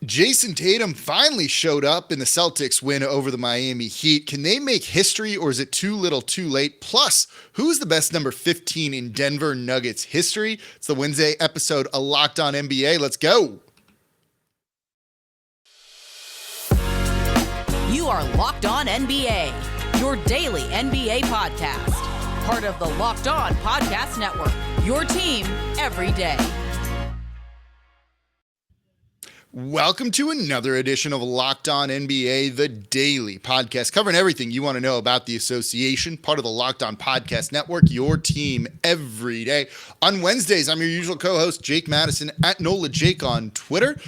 Jayson Tatum finally showed up in the Celtics win over the Miami Heat. Can they make history, or is it too little too late? Plus, who's the best number 15 in Denver Nuggets history? It's the Wednesday episode of Locked On NBA. Let's go. You are Locked On NBA, your daily NBA podcast. Part of the Locked On Podcast Network, your team every day. Welcome to another edition of Locked On NBA, the daily podcast covering everything you want to know about the association, part of the Locked On Podcast Network, your team every day. On Wednesdays, I'm your usual co-host, Jake Madison, at NOLA Jake on Twitter.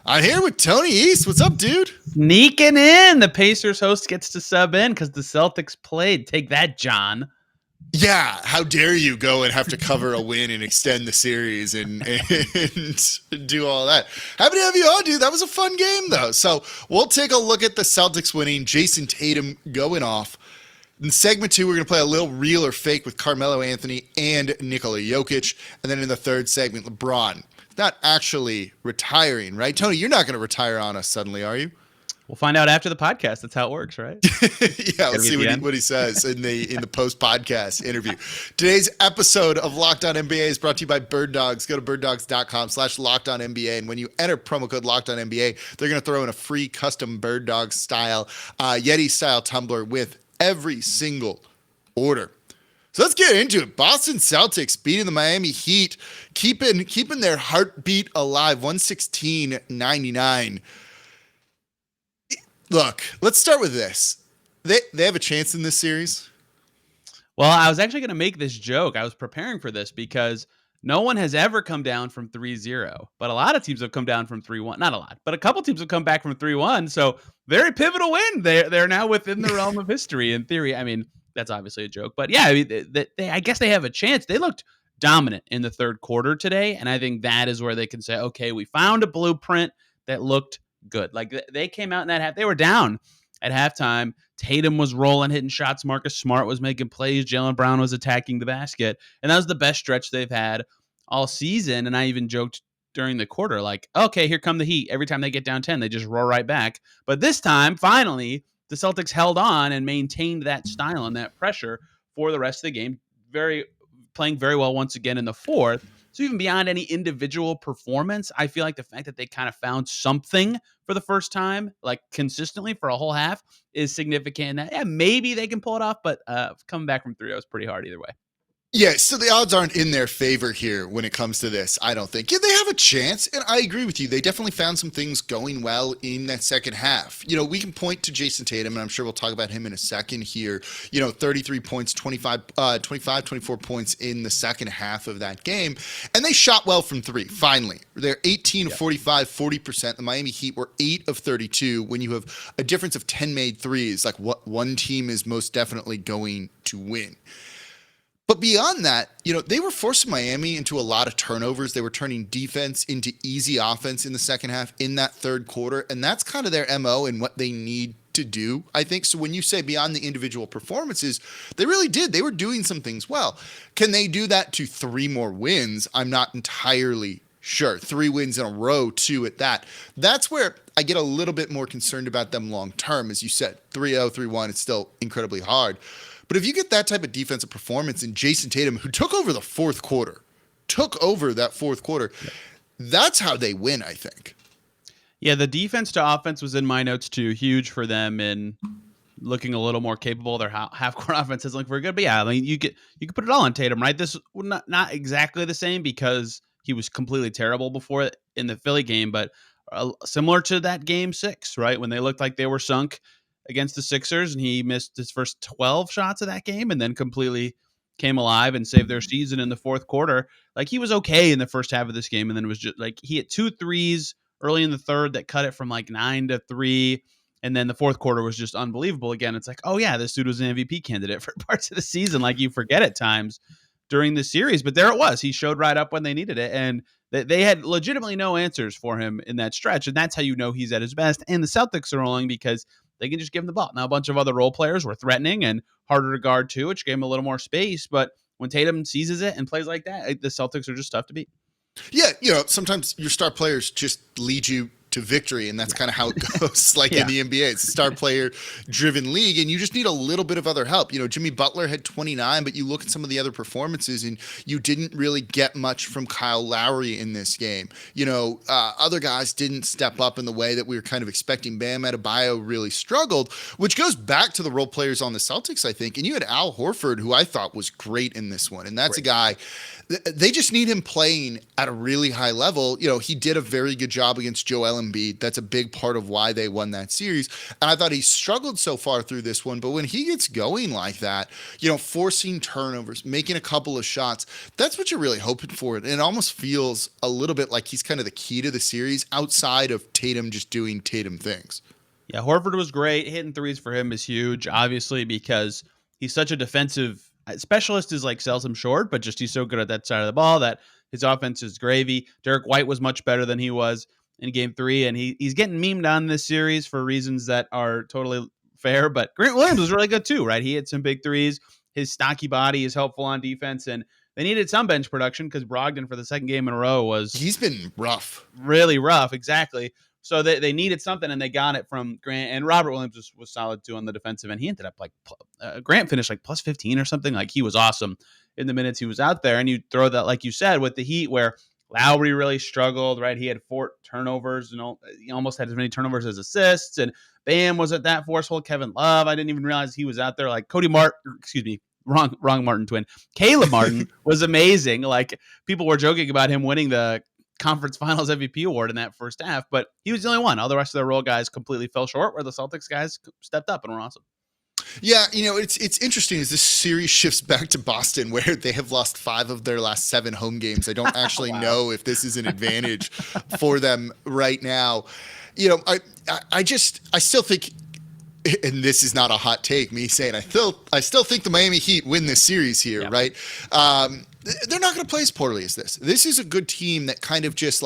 I'm here with Tony East. What's up, dude? Sneaking in. The Pacers host gets to sub in because the Celtics played. Take that, John. Yeah, how dare you go and have to cover a win and extend the series and do all that. Happy to have you on, dude. That was a fun game, though. So we'll take a look at the Celtics winning, Jayson Tatum going off. In segment 2, we're going to play a little real or fake with Carmelo Anthony and Nikola Jokic. And then in the third segment, LeBron. Not actually retiring, right? Tony, you're not going to retire on us suddenly, are you? We'll find out after the podcast. That's how it works, right? Yeah, let's see what he says in the post-podcast interview. Today's episode of Locked On NBA is brought to you by Bird Dogs. Go to birddogs.com/LockedOnNBA, and when you enter promo code LockedOnNBA, they're going to throw in a free custom Bird Dog style, Yeti-style tumbler with every single order. So let's get into it. Boston Celtics beating the Miami Heat, keeping their heartbeat alive, 116-99. Look, let's start with this. They have a chance in this series? Well, I was actually going to make this joke. I was preparing for this because no one has ever come down from 3-0. But a lot of teams have come down from 3-1. Not a lot, but a couple teams have come back from 3-1. So very pivotal win. They're now within the realm of history in theory. I mean, that's obviously a joke. But yeah, I mean, I guess they have a chance. They looked dominant in the third quarter today. And I think that is where they can say, okay, we found a blueprint that looked good. Like they came out in that half. They were down at halftime. Tatum was rolling, hitting shots. Marcus Smart was making plays. Jaylen Brown was attacking the basket. And that was the best stretch they've had all season. And I even joked during the quarter, like, okay, here come the Heat. Every time they get down 10, they just roll right back. But this time, finally, the Celtics held on and maintained that style and that pressure for the rest of the game. Playing very well once again in the fourth. So even beyond any individual performance, I feel like the fact that they kind of found something for the first time, like consistently for a whole half, is significant. Yeah, maybe they can pull it off, but coming back from 3 was pretty hard either way. Yeah, so the odds aren't in their favor here when it comes to this, I don't think. Yeah, they have a chance, and I agree with you. They definitely found some things going well in that second half. You know, we can point to Jayson Tatum, and I'm sure we'll talk about him in a second here. 33 points, 24 points in the second half of that game. And they shot well from 3, finally. They're 18 of 45, 40%. The Miami Heat were 8 of 32. When you have a difference of 10 made threes, like what one team is most definitely going to win. But beyond that, they were forcing Miami into a lot of turnovers. They were turning defense into easy offense in the second half in that third quarter. And that's kind of their MO and what they need to do, I think. So when you say beyond the individual performances, they really did. They were doing some things well. Can they do that to 3 more wins? I'm not entirely sure. 3 wins in a row, 2 at that. That's where I get a little bit more concerned about them long term. As you said, 3-0, 3-1, it's still incredibly hard. But if you get that type of defensive performance in Jayson Tatum, who took over that fourth quarter, that's how they win, I think. Yeah, the defense to offense was in my notes too. Huge for them in looking a little more capable. Their half-court offense is looking very good. But yeah, I mean, you could put it all on Tatum, right? This was not exactly the same because he was completely terrible before in the Philly game, but similar to that game 6, right? When they looked like they were sunk against the Sixers, and he missed his first 12 shots of that game and then completely came alive and saved their season in the fourth quarter. Like, he was okay in the first half of this game, and then it was just like he hit 2 threes early in the third that cut it from like 9-3, and then the fourth quarter was just unbelievable again. It's like, oh yeah, this dude was an MVP candidate for parts of the season, like you forget at times during the series, but there it was. He showed right up when they needed it, and they had legitimately no answers for him in that stretch, and that's how you know he's at his best. And the Celtics are rolling because they can just give him the ball. Now, a bunch of other role players were threatening and harder to guard too, which gave him a little more space. But when Tatum seizes it and plays like that, the Celtics are just tough to beat. Yeah, sometimes your star players just lead you to victory, and that's kind of how it goes. Like Yeah. in the NBA, it's a star player driven league, and you just need a little bit of other help. Jimmy Butler had 29, but you look at some of the other performances and you didn't really get much from Kyle Lowry in this game. Other guys didn't step up in the way that we were kind of expecting. Bam Adebayo really struggled, which goes back to the role players on the Celtics, I think. And you had Al Horford, who I thought was great in this one, and that's a guy. They just need him playing at a really high level. He did a very good job against Joel Embiid. That's a big part of why they won that series. And I thought he struggled so far through this one, but when he gets going like that, forcing turnovers, making a couple of shots, that's what you're really hoping for. And it almost feels a little bit like he's kind of the key to the series outside of Tatum just doing Tatum things. Yeah, Horford was great. Hitting threes for him is huge, obviously, because he's such a defensive specialist, is like sells him short, but just he's so good at that side of the ball that his offense is gravy. Derek White was much better than he was in game 3, and he's getting memed on this series for reasons that are totally fair, but Grant Williams was really good too, right? He hit some big threes. His stocky body is helpful on defense, and they needed some bench production because Brogdon for the second game in a row he's been rough. Really rough, exactly. So they needed something, and they got it from Grant. And Robert Williams was solid, too, on the defensive end. He ended up, Grant finished, plus 15 or something. He was awesome in the minutes he was out there. And you throw that, like you said, with the Heat, where Lowry really struggled, right? He had 4 turnovers, he almost had as many turnovers as assists. And Bam wasn't that forceful. Kevin Love, I didn't even realize he was out there. Wrong Martin twin. Caleb Martin was amazing. People were joking about him winning the conference finals MVP award in that first half, but he was the only one. All the rest of the role guys completely fell short, where the Celtics guys stepped up and were awesome. Yeah, it's interesting as this series shifts back to Boston, where they have lost 5 of their last 7 home games. I don't actually Wow. know if this is an advantage for them right now. I still think, and this is not a hot take, me saying I still think the Miami Heat win this series here, Yeah. right? They're not going to play as poorly as this. This is a good team that kind of just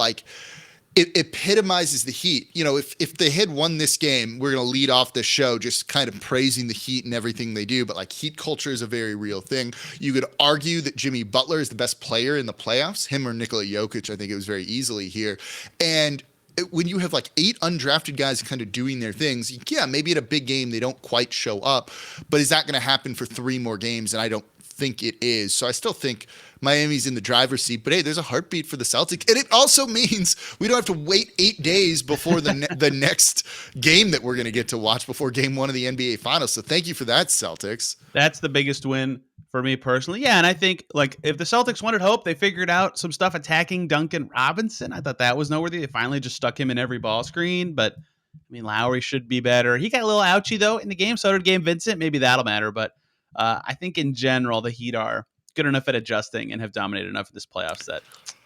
it epitomizes the Heat. If they had won this game, we're going to lead off the show just kind of praising the Heat and everything they do. But Heat culture is a very real thing. You could argue that Jimmy Butler is the best player in the playoffs, him or Nikola Jokic. I think it was very easily here. And when you have 8 undrafted guys kind of doing their things, yeah, maybe at a big game they don't quite show up, but is that going to happen for 3 more games? And I don't think it is. So I still think Miami's in the driver's seat, but hey, there's a heartbeat for the Celtics. And it also means we don't have to wait 8 days before the next game that we're going to get to watch before game 1 of the NBA Finals. So thank you for that, Celtics. That's the biggest win for me personally. Yeah, and I think if the Celtics wanted hope, they figured out some stuff attacking Duncan Robinson. I thought that was noteworthy. They finally just stuck him in every ball screen, but Lowry should be better. He got a little ouchy though in the game. So did Gabe Vincent. Maybe that'll matter, but I think in general, the Heat are good enough at adjusting and have dominated enough in this playoffs that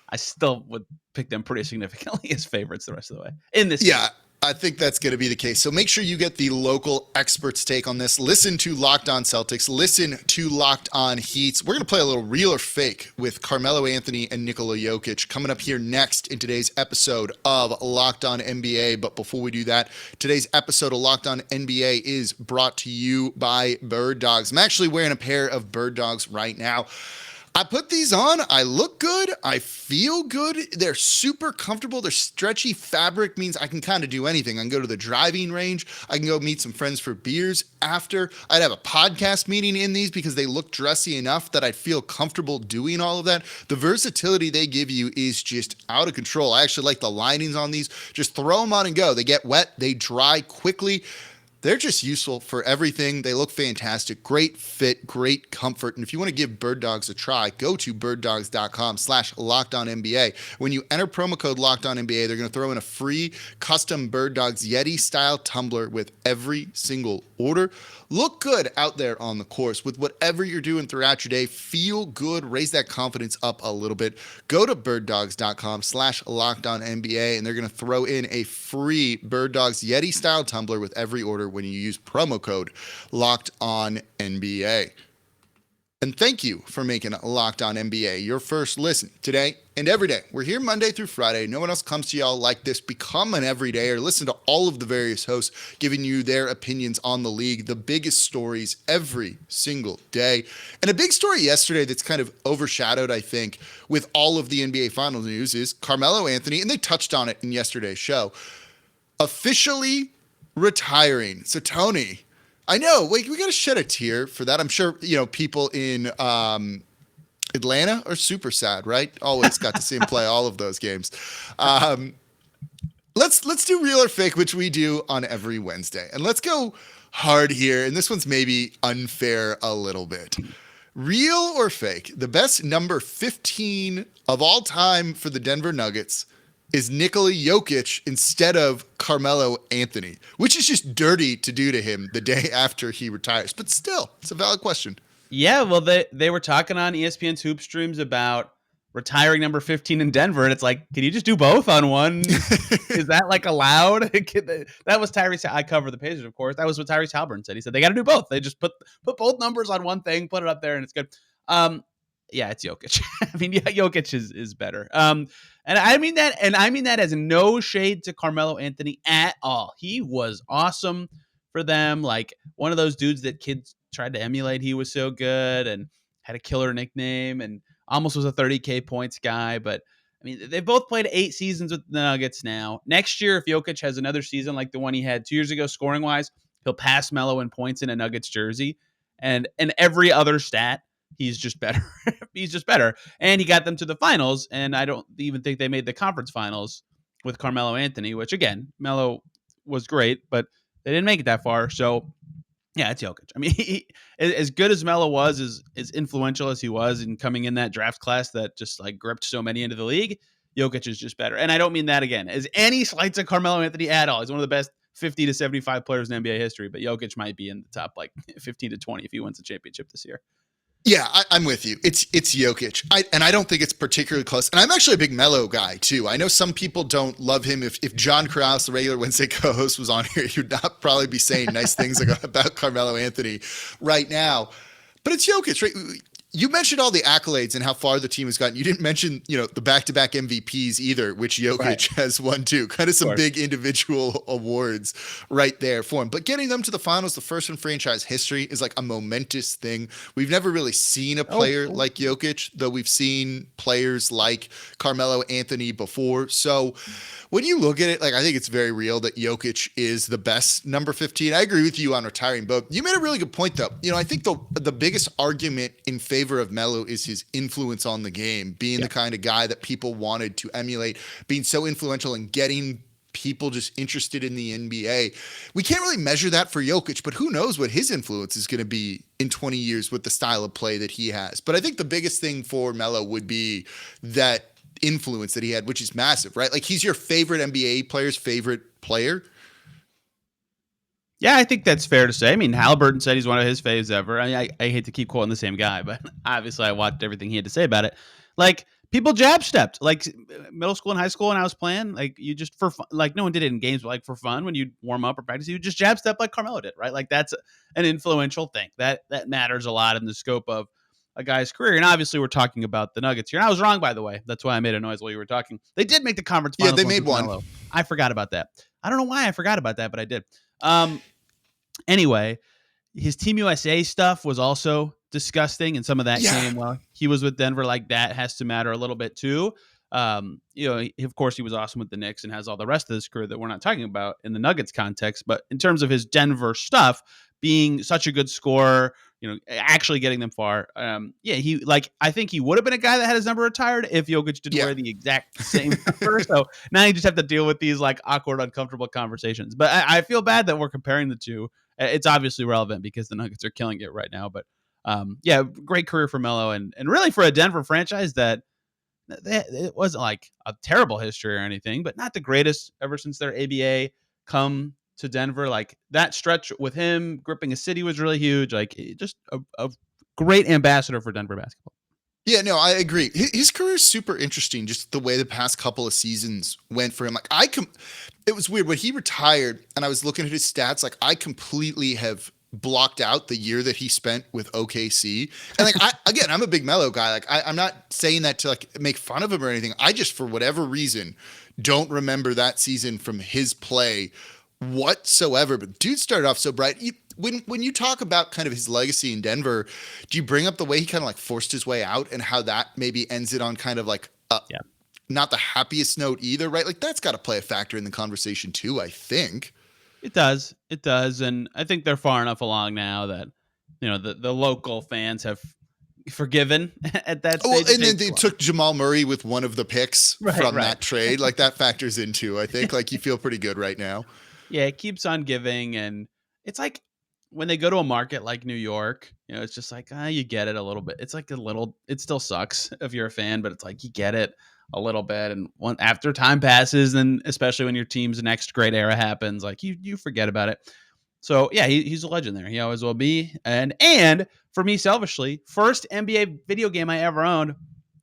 I still would pick them pretty significantly as favorites the rest of the way in this game. I think that's going to be the case. So make sure you get the local experts' take on this. Listen to Locked On Celtics. Listen to Locked On Heats. We're going to play a little real or fake with Carmelo Anthony and Nikola Jokic coming up here next in today's episode of Locked On NBA. But before we do that, today's episode of Locked On NBA is brought to you by Bird Dogs. I'm actually wearing a pair of Bird Dogs right now. I put these on. I look good. I feel good. They're super comfortable. Their stretchy fabric means I can kind of do anything. I can go to the driving range. I can go meet some friends for beers after. I'd have a podcast meeting in these because they look dressy enough that I'd feel comfortable doing all of that. The versatility they give you is just out of control. I actually like the linings on these. Just throw them on and go. They get wet. They dry quickly. They're just useful for everything. They look fantastic. Great fit, great comfort. And if you want to give Bird Dogs a try, go to birddogs.com/LockedOnNBA. When you enter promo code LockedOnNBA, they're going to throw in a free custom Bird Dogs Yeti-style tumbler with every single order. Look good out there on the course with whatever you're doing throughout your day. Feel good. Raise that confidence up a little bit. Go to birddogs.com/LockedOnNBA, and they're going to throw in a free Bird Dogs Yeti-style tumbler with every order when you use promo code LockedOnNBA. And thank you for making Locked On NBA your first listen today and every day. We're here Monday through Friday. No one else comes to y'all like this. Become an everydayer. Listen to all of the various hosts giving you their opinions on the league, the biggest stories every single day. And a big story yesterday that's kind of overshadowed, I think, with all of the NBA Finals news is Carmelo Anthony, and they touched on it in yesterday's show. officially retiring. So Tony, I know we got to shed a tear for that. I'm sure, people in Atlanta are super sad, right? Always got to see him play all of those games. Let's do real or fake, which we do on every Wednesday. And let's go hard here. And this one's maybe unfair a little bit. Real or fake, the best number 15 of all time for the Denver Nuggets is Nikola Jokic instead of Carmelo Anthony, which is just dirty to do to him the day after he retires. But still, it's a valid question. Yeah, well, they were talking on ESPN's Hoop Streams about retiring number 15 in Denver, and it's like, can you just do both on one? Is that like allowed? That was Tyrese. I cover the Pacers, of course. That was what Tyrese Halliburton said. He said they got to do both. They just put both numbers on one thing, put it up there, and it's good. Yeah, it's Jokic. I mean, yeah, Jokic is better. And I mean that as no shade to Carmelo Anthony at all. He was awesome for them. Like one of those dudes that kids tried to emulate. He was so good and had a killer nickname and almost was a 30K points guy. But I mean, they both played 8 seasons with the Nuggets now. Next year, if Jokic has another season like the one he had 2 years ago, scoring wise, he'll pass Melo in points in a Nuggets jersey. And every other stat, he's just better. He's just better. And he got them to the finals. And I don't even think they made the conference finals with Carmelo Anthony, which again, Melo was great, but they didn't make it that far. So yeah, it's Jokic. I mean, as good as Melo was, as influential as he was in coming in that draft class that just like gripped so many into the league, Jokic is just better. And I don't mean that again as any slights of Carmelo Anthony at all. He's one of the best 50 to 75 players in NBA history, but Jokic might be in the top like 15 to 20 if he wins the championship this year. Yeah, I'm with you. It's Jokic. I don't think it's particularly close. And I'm actually a big Melo guy, too. I know some people don't love him. If John Krause, the regular Wednesday co-host, was on here, he would not probably be saying nice things about Carmelo Anthony right now. But it's Jokic, right? You mentioned all the accolades and how far the team has gotten. You didn't mention, the back-to-back MVPs either, which Jokic has won too. Kind of some big individual awards right there for him. But getting them to the finals, the first in franchise history, is like a momentous thing. We've never really seen a player like Jokic, though we've seen players like Carmelo Anthony before. So when you look at it, like I think it's very real that Jokic is the best number 15. I agree with you on retiring, but you made a really good point though. I think the biggest argument in favor of Melo is his influence on the game, being the kind of guy that people wanted to emulate, being so influential and getting people just interested in the NBA. We can't really measure that for Jokic, but who knows what his influence is going to be in 20 years with the style of play that he has. But I think the biggest thing for Melo would be that influence that he had, which is massive, right? Like he's your favorite NBA player's favorite player. Yeah, I think that's fair to say. I mean, Halliburton said he's one of his faves ever. I hate to keep quoting the same guy, but obviously I watched everything he had to say about it. Like, people jab stepped. Like, middle school and high school when I was playing, like, you just, for fun, like, no one did it in games, but like, for fun, when you warm up or practice, you just jab step like Carmelo did, right? Like, that's an influential thing. That matters a lot in the scope of a guy's career. And obviously, we're talking about the Nuggets here. And I was wrong, by the way. That's why I made a noise while you were talking. They did make the conference finals. Yeah, they made one. Melo. I forgot about that. I don't know why I forgot about that, but I did. Anyway, his Team USA stuff was also disgusting, and some of that came while he was with Denver. Like, that has to matter a little bit too. Of course, he was awesome with the Knicks and has all the rest of his career that we're not talking about in the Nuggets context. But in terms of his Denver stuff, being such a good scorer, actually getting them far. I think he would have been a guy that had his number retired if Jokic didn't wear the exact same number. So now you just have to deal with these like awkward, uncomfortable conversations. But I feel bad that we're comparing the two. It's obviously relevant because the Nuggets are killing it right now. But great career for Melo and really for a Denver franchise that it wasn't like a terrible history or anything, but not the greatest ever since their ABA come to Denver. Like, that stretch with him gripping a city was really huge. Like, just a great ambassador for Denver basketball. Yeah, no, I agree. His career is super interesting, just the way the past couple of seasons went for him. Like, it was weird when he retired and I was looking at his stats. Like, I completely have blocked out the year that he spent with OKC. And like, I'm a big Melo guy. Like, I'm not saying that to like make fun of him or anything. I just, for whatever reason, don't remember that season from his play whatsoever. But dude started off so bright. When you talk about kind of his legacy in Denver, do you bring up the way he kind of like forced his way out and how that maybe ends it on kind of like not the happiest note either, right? Like that's got to play a factor in the conversation too, I think. It does. It does. And I think they're far enough along now that, the local fans have forgiven at that Well, stage. and then they took Jamal Murray with one of the picks from that trade. Like that factors into, I think, like you feel pretty good right now. Yeah, it keeps on giving. And it's like when they go to a market like New York, it's just like, you get it a little bit. It's like it still sucks if you're a fan, but it's like you get it a little bit. And after time passes, and especially when your team's next great era happens, like you forget about it. So yeah, he's a legend there. He always will be. And for me, selfishly, first NBA video game I ever owned,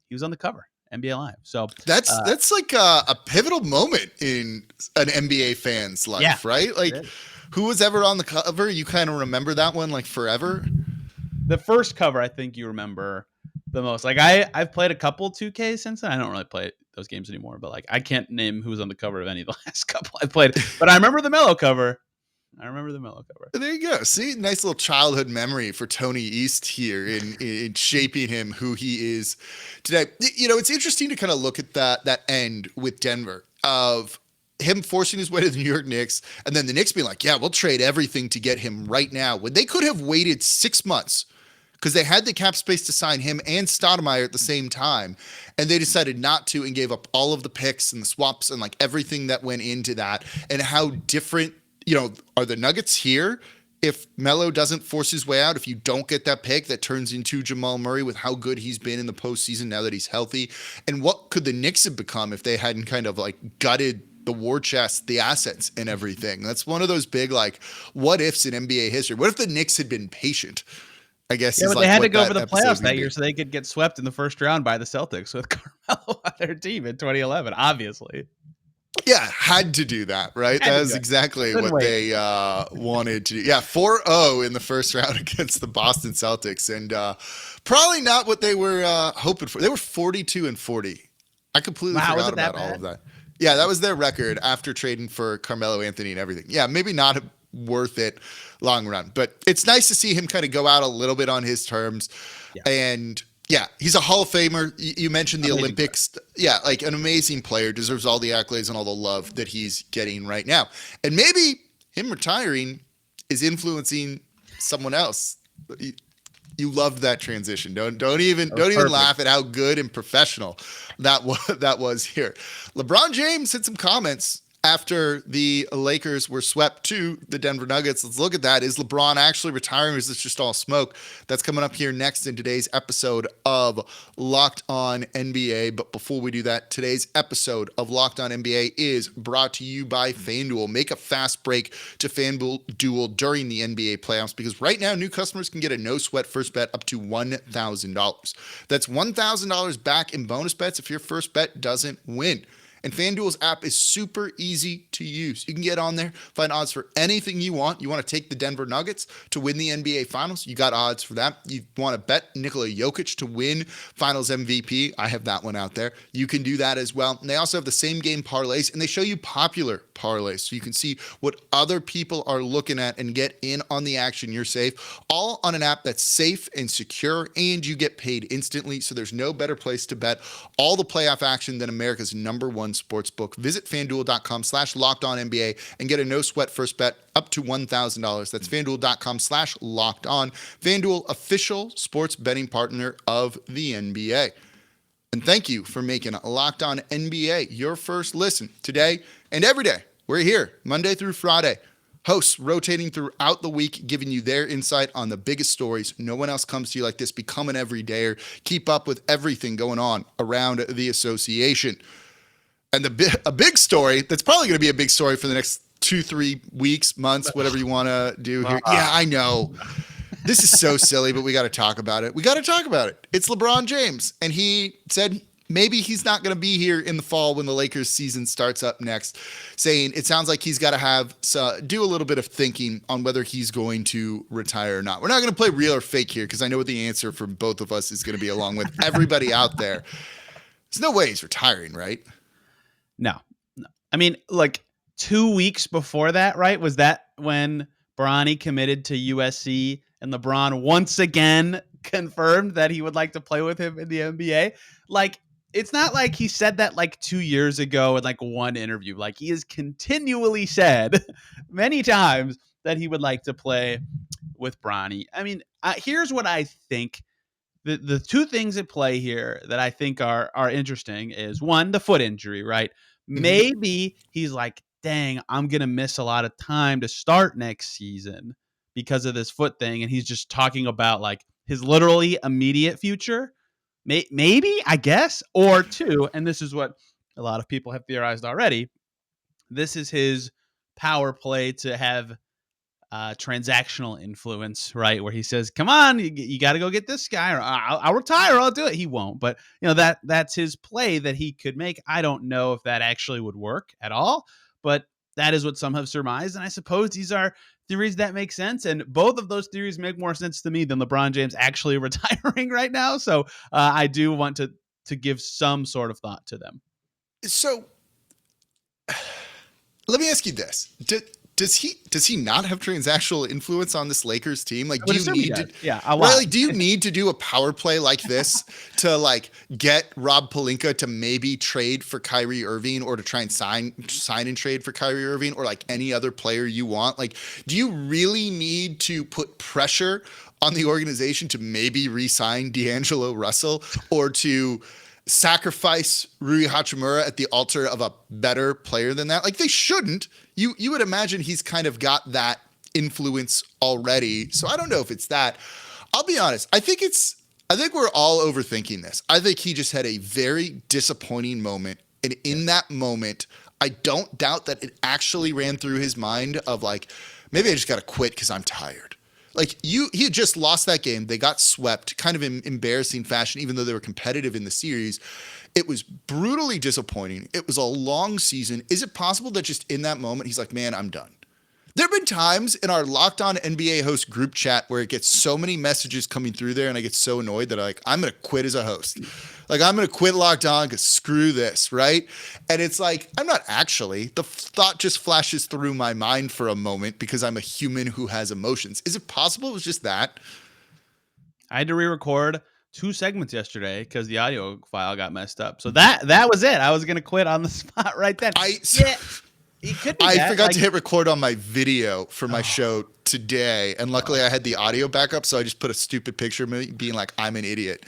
he was on the cover, NBA Live. So that's like a pivotal moment in an NBA fan's life, right? Like who was ever on the cover? You kind of remember that one like forever? The first cover, I think you remember the most. Like I've played a couple 2K since then. I don't really play those games anymore, but like I can't name who was on the cover of any of the last couple I played. But I remember the Melo cover. There you go. See, nice little childhood memory for Tony East here in shaping him who he is today. It's interesting to kind of look at that end with Denver of him forcing his way to the New York Knicks, and then the Knicks being like, yeah, we'll trade everything to get him right now. When they could have waited 6 months because they had the cap space to sign him and Stoudemire at the same time, and they decided not to and gave up all of the picks and the swaps and like everything that went into that, and how different are the Nuggets here if Melo doesn't force his way out, if you don't get that pick that turns into Jamal Murray with how good he's been in the postseason now that he's healthy? And what could the Knicks have become if they hadn't kind of like gutted the war chest, the assets and everything? That's one of those big like what ifs in NBA history. What if the Knicks had been patient? I guess. Yeah, but they had to go for the playoffs that year so they could get swept in the first round by the Celtics with Carmelo on their team in 2011, obviously. Yeah, had to do that, right? That was exactly what they wanted to do. Yeah, 4-0 in the first round against the Boston Celtics, and probably not what they were hoping for. They were 42-40. I completely forgot about all of that. Yeah, that was their record after trading for Carmelo Anthony and everything. Yeah, maybe not worth it long run, but it's nice to see him kind of go out a little bit on his terms. Yeah. And yeah, he's a Hall of Famer. You mentioned the Olympics. Player. Yeah, like an amazing player, deserves all the accolades and all the love that he's getting right now. And maybe him retiring is influencing someone else. You loved that transition. Don't even laugh at how good and professional that was here. LeBron James had some comments after the Lakers were swept to the Denver Nuggets. Let's look at that. Is LeBron actually retiring, or is this just all smoke? That's coming up here next in today's episode of Locked On NBA. But before we do that, today's episode of Locked On NBA is brought to you by FanDuel. Make a fast break to FanDuel during the NBA playoffs, because right now new customers can get a no-sweat first bet up to $1,000. That's $1,000 back in bonus bets if your first bet doesn't win. And FanDuel's app is super easy to use. You can get on there, find odds for anything you want. You want to take the Denver Nuggets to win the NBA Finals? You got odds for that. You want to bet Nikola Jokic to win Finals MVP? I have that one out there. You can do that as well. And they also have the same game parlays, and they show you popular parlays so you can see what other people are looking at and get in on the action. You're safe. All on an app that's safe and secure, and you get paid instantly. So there's no better place to bet all the playoff action than America's #1 sportsbook. Visit FanDuel.com/LockedOnNBA and get a no-sweat first bet up to $1,000. That's FanDuel.com/LockedOn. FanDuel, official sports betting partner of the NBA. And thank you for making Locked On NBA your first listen today and every day. We're here Monday through Friday. Hosts rotating throughout the week, giving you their insight on the biggest stories. No one else comes to you like this. Become an everydayer. Keep up with everything going on around the association. And a big story that's probably going to be a big story for the next 2-3 weeks, months, whatever you want to do here. Yeah, I know. This is so silly, but we got to talk about it. It's LeBron James. And he said maybe he's not going to be here in the fall when the Lakers season starts up next, saying it sounds like he's got to do a little bit of thinking on whether he's going to retire or not. We're not going to play real or fake here because I know what the answer for both of us is going to be, along with everybody out there. There's no way he's retiring, right? No. I mean, like 2 weeks before that, right? Was that when Bronny committed to USC and LeBron once again confirmed that he would like to play with him in the NBA? Like, it's not like he said that like 2 years ago in like one interview. Like he has continually said many times that he would like to play with Bronny. I mean, here's what I think. The two things at play here that I think are interesting is one, the foot injury, right? Mhm. Maybe he's like, dang, I'm gonna miss a lot of time to start next season because of this foot thing, and he's just talking about like his literally immediate future. Maybe, I guess, or two, and this is what a lot of people have theorized already. This is his power play to have transactional influence, right? Where he says, "Come on, you got to go get this guy, or I'll retire. I'll do it." He won't, but that's his play that he could make. I don't know if that actually would work at all, but that is what some have surmised, and I suppose these are theories that make sense. And both of those theories make more sense to me than LeBron James actually retiring right now. So I do want to give some sort of thought to them. So let me ask you this. Does he not have transactional influence on this Lakers team? Like, I do would you assume he need does. to, Yeah, a lot. right? Like, do you need to do a power play like this to like get Rob Pelinka to maybe trade for Kyrie Irving, or to try and sign and trade for Kyrie Irving, or like any other player you want? Like, do you really need to put pressure on the organization to maybe re-sign D'Angelo Russell, or to sacrifice Rui Hachimura at the altar of a better player than that? Like, they shouldn't. You would imagine he's kind of got that influence already. So I don't know if it's that. I'll be honest. I think we're all overthinking this. I think he just had a very disappointing moment. And in that moment, I don't doubt that it actually ran through his mind of like, maybe I just got to quit because I'm tired. Like, he had just lost that game. They got swept kind of in embarrassing fashion, even though they were competitive in the series. It was brutally disappointing. It was a long season. Is it possible that just in that moment, he's like, man, I'm done? There have been times in our Locked On NBA host group chat where it gets so many messages coming through there, and I get so annoyed that I'm going to quit as a host. Like, I'm going to quit Locked On because screw this, right? And it's like, I'm not actually. The thought just flashes through my mind for a moment because I'm a human who has emotions. Is it possible it was just that? I had to re-record 2 segments yesterday because the audio file got messed up. So that was it. I was going to quit on the spot right then. It could be I forgot to hit record on my video for my show today, and luckily I had the audio backup, so I just put a stupid picture of me being like, I'm an idiot.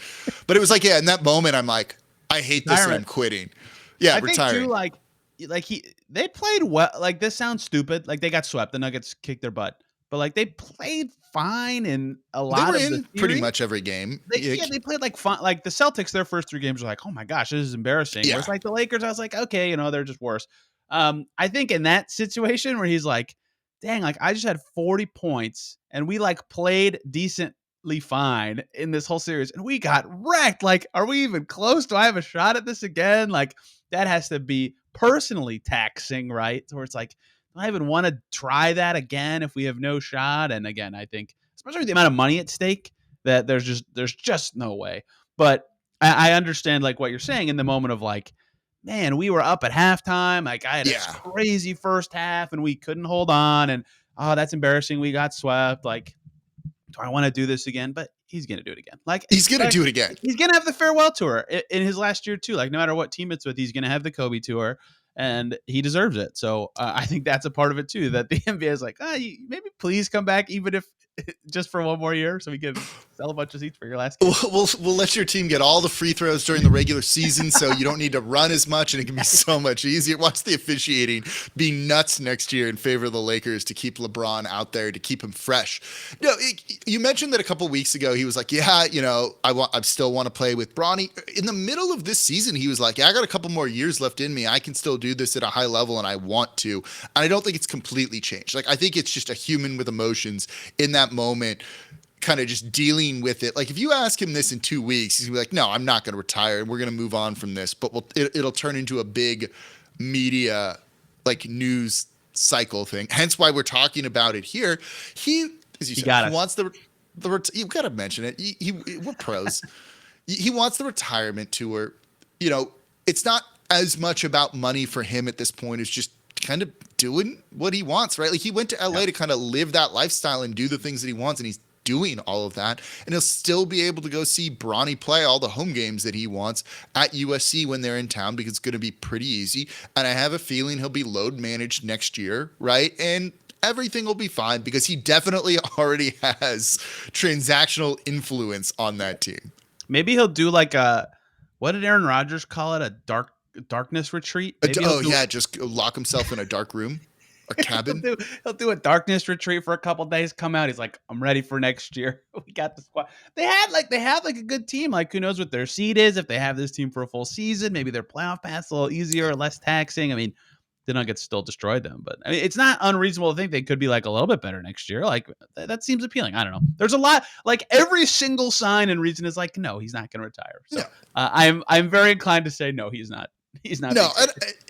But it was like, yeah, in that moment, I'm like, I hate this and I'm quitting. Yeah, I retiring. think too, they played well. Like, this sounds stupid. Like, they got swept. The Nuggets kicked their butt. But like, they played fine in a lot They were of in pretty much every game. They played like fun. Like, the Celtics, their first 3 games were like, oh my gosh, this is embarrassing. Yeah. Whereas like the Lakers, I was like, okay, they're just worse. I think in that situation where he's like, dang, like I just had 40 points and we like played decently fine in this whole series and we got wrecked. Like, are we even close? Do I have a shot at this again? Like, that has to be personally taxing, right? Where it's like, do I even want to try that again if we have no shot? And again, I think, especially with the amount of money at stake, that there's just no way. But I understand like what you're saying in the moment of like, man, we were up at halftime. Like, I had a crazy first half and we couldn't hold on. And, oh, that's embarrassing. We got swept. Like, do I want to do this again? But he's going to do it again. Like, he's going to do it again. He's going to have the farewell tour in his last year too. Like, no matter what team it's with, he's going to have the Kobe tour and he deserves it. So I think that's a part of it too, that the NBA is like, maybe please come back, even if just for one more year, so we can sell a bunch of seats for your last game. We'll let your team get all the free throws during the regular season, so you don't need to run as much, and it can be so much easier. Watch the officiating be nuts next year in favor of the Lakers to keep LeBron out there, to keep him fresh. You mentioned that a couple weeks ago he was like, yeah, I still want to play with Bronny. In the middle of this season, he was like, yeah, I got a couple more years left in me. I can still do this at a high level, and I want to. And I don't think it's completely changed. Like, I think it's just a human with emotions in that moment, kind of just dealing with it. Like, if you ask him this in 2 weeks, he's gonna be like, no, I'm not going to retire and we're going to move on from this. But it'll turn into a big media, like, news cycle thing. Hence why we're talking about it here. He wants you've got to mention it. We're pros. He wants the retirement tour. It's not as much about money for him at this point. It's just kind of doing what he wants, right? Like, he went to LA to kind of live that lifestyle and do the things that he wants, and he's doing all of that, and he'll still be able to go see Bronny play all the home games that he wants at USC when they're in town, because it's going to be pretty easy. And I have a feeling he'll be load managed next year, right? And everything will be fine because he definitely already has transactional influence on that team. Maybe he'll do like what did Aaron Rodgers call it? A darkness retreat? Just lock himself in a dark room, a cabin. He'll do a darkness retreat for a couple days. Come out, he's like, I'm ready for next year. We got the squad. They have a good team. Like, who knows what their seed is if they have this team for a full season? Maybe their playoff path's a little easier or less taxing. I mean, the Nuggets still destroyed them, but I mean, it's not unreasonable to think they could be like a little bit better next year. Like, that seems appealing. I don't know. There's a lot, like every single sign and reason is like, no, he's not going to retire. So I'm very inclined to say no, he's not. He's not. No,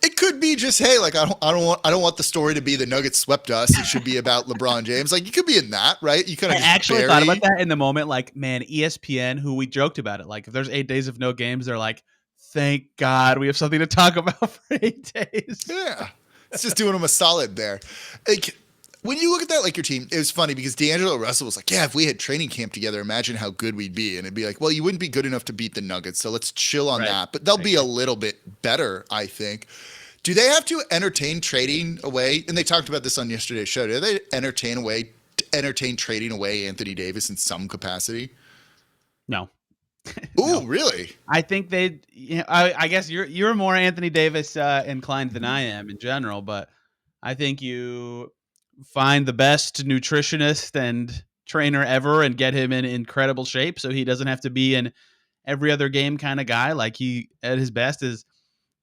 it could be just, hey, like I don't want the story to be the Nuggets swept us. It should be about LeBron James. Like, you could be in that, right? You kind of actually thought about that in the moment. Like, man, ESPN, who we joked about it. Like, if there's 8 days of no games, they're like, thank God we have something to talk about for 8 days. Yeah, it's just doing them a solid there. Like, when you look at that, like your team, it was funny because D'Angelo Russell was like, yeah, if we had training camp together, imagine how good we'd be. And it'd be like, well, you wouldn't be good enough to beat the Nuggets, so let's chill on that. But they'll be a little bit better, I think. Do they have to entertain trading away? And they talked about this on yesterday's show. Do they entertain trading away Anthony Davis in some capacity? No. Ooh, really? I think they. I guess you're more Anthony Davis inclined than I am in general, but I think you find the best nutritionist and trainer ever and get him in incredible shape, so he doesn't have to be an every other game kind of guy. Like, he at his best is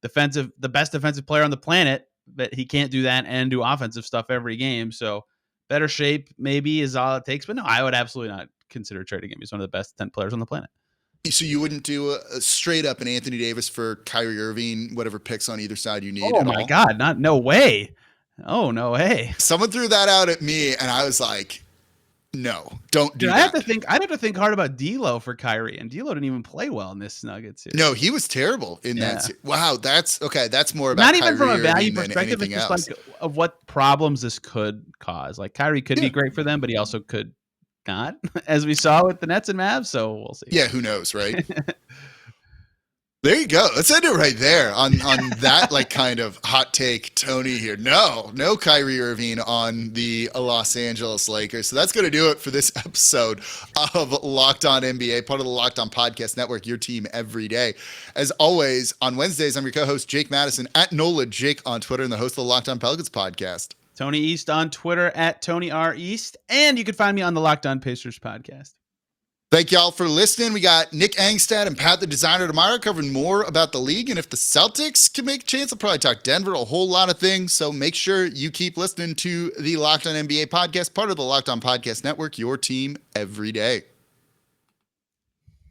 the best defensive player on the planet, but he can't do that and do offensive stuff every game. So better shape maybe is all it takes. But no, I would absolutely not consider trading him. He's one of the best 10 players on the planet. So you wouldn't do a straight up an Anthony Davis for Kyrie Irving, whatever picks on either side you need? Oh my God, no way. Oh, no way. Someone threw that out at me, and I was like, no, don't do that. I'd have to think hard about D'Lo for Kyrie, and D'Lo didn't even play well in this Nuggets series. No, he was terrible in that. Wow, that's okay. That's more about not even Kyrie from a value Irving perspective. It's just else. like of what problems this could cause. Like, Kyrie could be great for them, but he also could not, as we saw with the Nets and Mavs. So we'll see. Yeah, who knows, right? There you go. Let's end it right there on that like kind of hot take, Tony here. No Kyrie Irving on the Los Angeles Lakers. So that's going to do it for this episode of Locked On NBA, part of the Locked On Podcast Network, your team every day. As always, on Wednesdays, I'm your co-host, Jake Madison, at NOLA Jake on Twitter, and the host of the Locked On Pelicans podcast. Tony East on Twitter, at Tony R. East. And you can find me on the Locked On Pacers podcast. Thank y'all for listening. We got Nick Angstad and Pat the Designer tomorrow covering more about the league. And if the Celtics can make a chance, I'll probably talk Denver, a whole lot of things. So make sure you keep listening to the Locked On NBA podcast, part of the Locked On Podcast Network, your team every day.